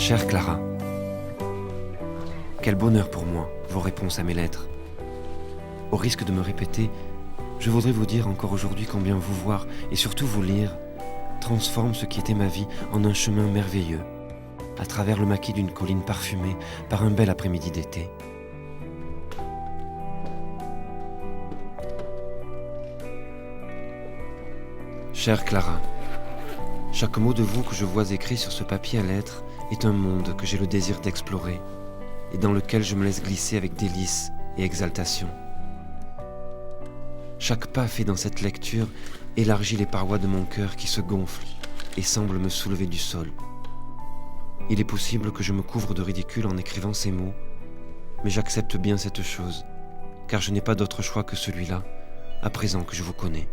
Chère Clara, quel bonheur pour moi, vos réponses à mes lettres. Au risque de me répéter, je voudrais vous dire encore aujourd'hui combien vous voir et surtout vous lire transforme ce qui était ma vie en un chemin merveilleux, à travers le maquis d'une colline parfumée par un bel après-midi d'été. Chère Clara, chaque mot de vous que je vois écrit sur ce papier à lettres est un monde que j'ai le désir d'explorer et dans lequel je me laisse glisser avec délice et exaltation. Chaque pas fait dans cette lecture élargit les parois de mon cœur qui se gonflent et semblent me soulever du sol. Il est possible que je me couvre de ridicule en écrivant ces mots, mais j'accepte bien cette chose, car je n'ai pas d'autre choix que celui-là, à présent que je vous connais.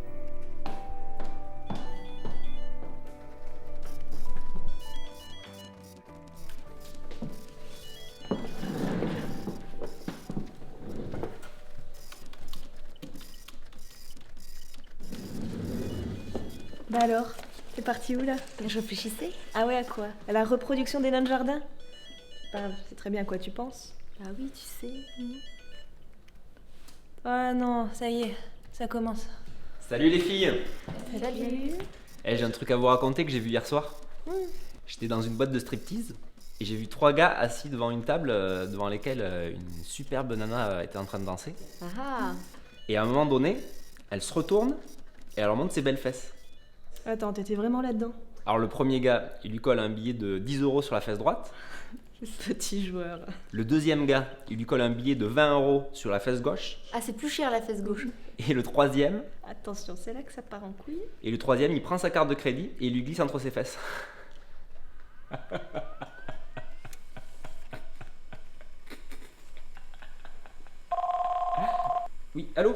Bah alors, t'es parti où là? Je réfléchissais. Ah ouais, à quoi? À la reproduction des nains de jardin? Enfin, c'est très bien à quoi tu penses. Ah oui, tu sais. Ah non, ça y est, ça commence. Salut les filles. Salut. J'ai un truc à vous raconter que j'ai vu hier soir. J'étais dans une boîte de striptease et j'ai vu 3 gars assis devant une table devant lesquelles une superbe nana était en train de danser. Ah. Et à un moment donné, elle se retourne et elle leur montre ses belles fesses. Attends, t'étais vraiment là-dedans? Alors le premier gars, il lui colle un billet de 10 € sur la fesse droite. Petit joueur. Le deuxième gars, il lui colle un billet de 20 € sur la fesse gauche. Ah, c'est plus cher la fesse gauche. Et le troisième, Attention, c'est là que ça part en couille. il prend sa carte de crédit et il lui glisse entre ses fesses. Oui, allô?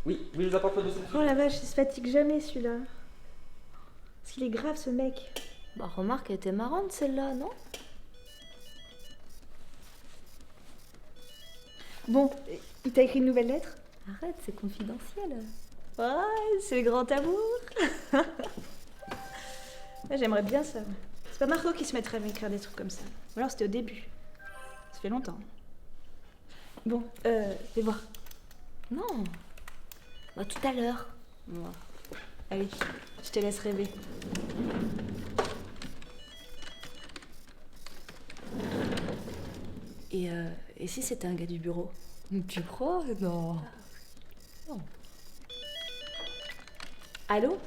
Oui, je vous apporte le dossier. Oh la vache, il se fatigue jamais celui-là. Parce qu'il est grave ce mec. Bah, remarque, elle était marrante celle-là, non? Bon, il t'a écrit une nouvelle lettre? Arrête, c'est confidentiel. Ouais, c'est le grand amour. Ouais, j'aimerais bien ça. C'est pas Marco qui se mettrait à m'écrire des trucs comme ça. Ou alors c'était au début. Ça fait longtemps. Bon, fais voir. Non. Bah, tout à l'heure. Moi. Allez, je te laisse rêver. Et si c'était un gars du bureau? Tu crois? Non. Non. Allô?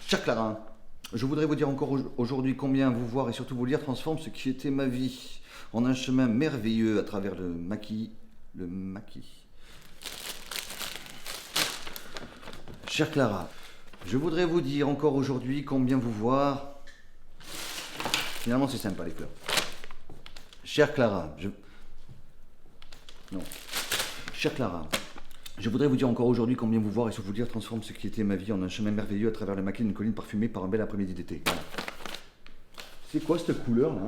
Chère Clara, je voudrais vous dire encore aujourd'hui combien vous voir et surtout vous lire transforme ce qui était ma vie en un chemin merveilleux à travers le maquis. Chère Clara, je voudrais vous dire encore aujourd'hui combien vous voir. Finalement, c'est sympa les fleurs. Chère Clara, Chère Clara, je voudrais vous dire encore aujourd'hui combien vous voir et surtout vous dire transforme ce qui était ma vie en un chemin merveilleux à travers le maquis d'une colline parfumée par un bel après-midi d'été. Voilà. C'est quoi cette couleur là?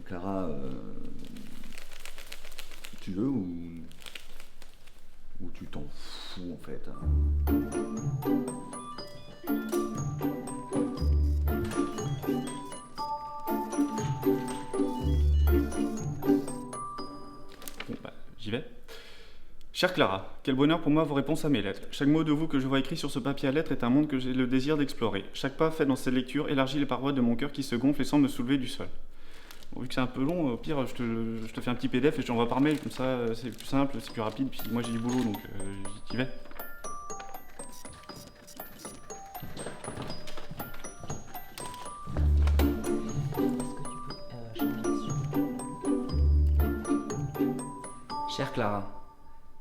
Clara, tu veux ou tu t'en fous en fait? Bon bah, j'y vais. Chère Clara, quel bonheur pour moi vos réponses à mes lettres. Chaque mot de vous que je vois écrit sur ce papier à lettres est un monde que j'ai le désir d'explorer. Chaque pas fait dans cette lecture élargit les parois de mon cœur qui se gonflent et semblent me soulever du sol. Bon, vu que c'est un peu long, au pire, je te fais un petit PDF et je t'envoie par mail, comme ça c'est plus simple, c'est plus rapide, puis moi j'ai du boulot, donc j'y vais. Chère Clara,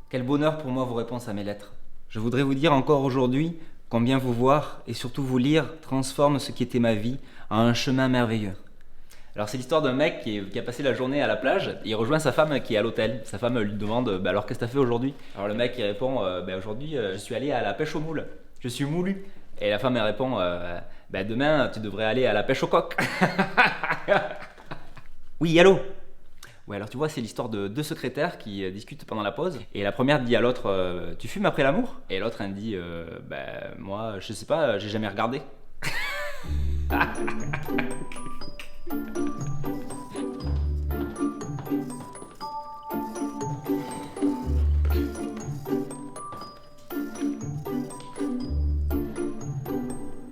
quel bonheur pour moi vos réponses à mes lettres. Je voudrais vous dire encore aujourd'hui combien vous voir et surtout vous lire transforme ce qui était ma vie en un chemin merveilleux. Alors c'est l'histoire d'un mec qui a passé la journée à la plage et il rejoint sa femme qui est à l'hôtel. Sa femme lui demande alors qu'est-ce que t'as fait aujourd'hui? Alors le mec il répond aujourd'hui je suis allé à la pêche au moule, je suis moulu. Et la femme elle répond demain tu devrais aller à la pêche au coq. Oui, allô? Ouais, alors tu vois, c'est l'histoire de deux secrétaires qui discutent pendant la pause. Et la première dit à l'autre tu fumes après l'amour? Et l'autre elle dit moi je sais pas, j'ai jamais regardé.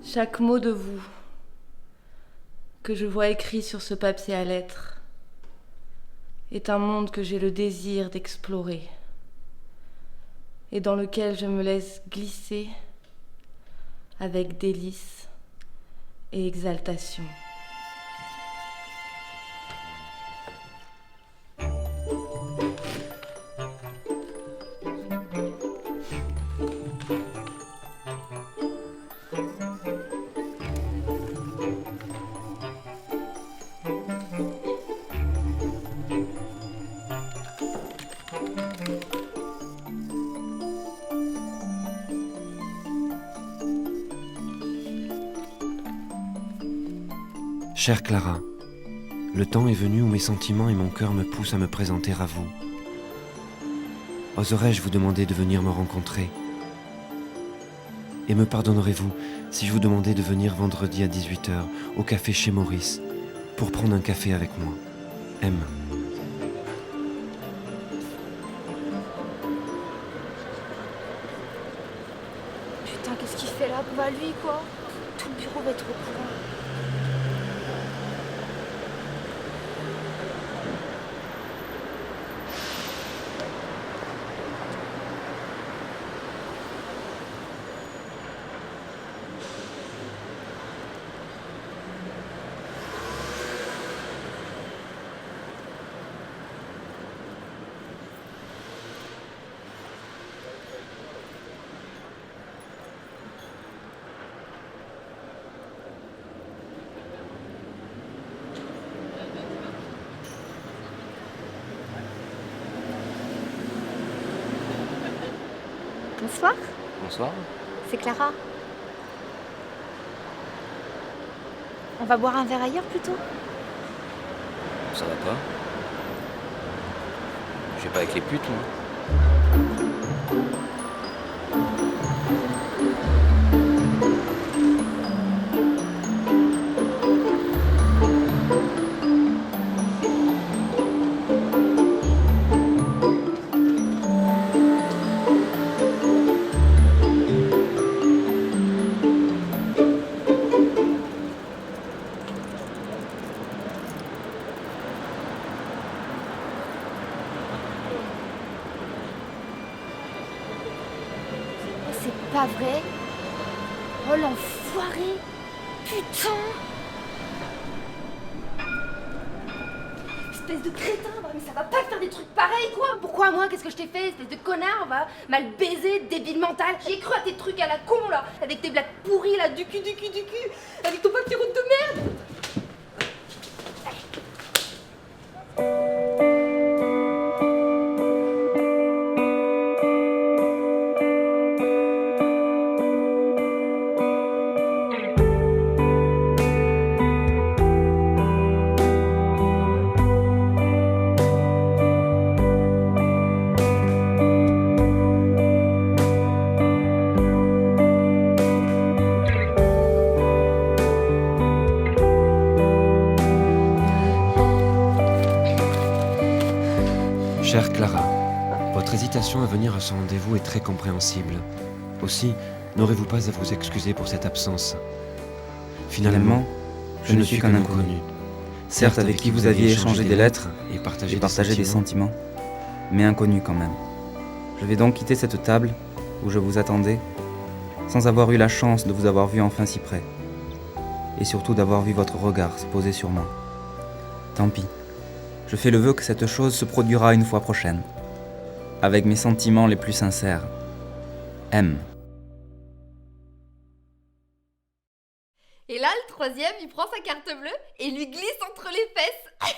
Chaque mot de vous que je vois écrit sur ce papier à lettres est un monde que j'ai le désir d'explorer et dans lequel je me laisse glisser avec délice et exaltation. Chère Clara, le temps est venu où mes sentiments et mon cœur me poussent à me présenter à vous. Oserais-je vous demander de venir me rencontrer? Et me pardonnerez-vous si je vous demandais de venir vendredi à 18h au café chez Maurice pour prendre un café avec moi? M. Putain, qu'est-ce qu'il fait là? Bah lui quoi? Tout le bureau va être au courant. Bonsoir, Bonsoir. c'est Clara. On va boire un verre ailleurs plutôt? Ça va pas? Je vais pas avec les putes, moi. C'est pas vrai? Oh l'enfoiré! Putain! Espèce de crétin, mais ça va pas faire des trucs pareils quoi! Pourquoi moi? Qu'est-ce que je t'ai fait? Espèce de connard, va! Mal baisé, débile mental! J'ai cru à tes trucs à la con là! Avec tes blagues pourries là, du cul! Avec ton papier route de merde! Chère Clara, votre hésitation à venir à ce rendez-vous est très compréhensible. Aussi, n'aurez-vous pas à vous excuser pour cette absence? Finalement, je ne suis qu'un inconnu. Certes, avec qui vous aviez échangé des lettres et et partagé des sentiments, mais inconnu quand même. Je vais donc quitter cette table où je vous attendais, sans avoir eu la chance de vous avoir vu enfin si près, et surtout d'avoir vu votre regard se poser sur moi. Tant pis, je fais le vœu que cette chose se produira une fois prochaine, avec mes sentiments les plus sincères. M. Et là, le troisième, il prend sa carte bleue et lui glisse entre les fesses.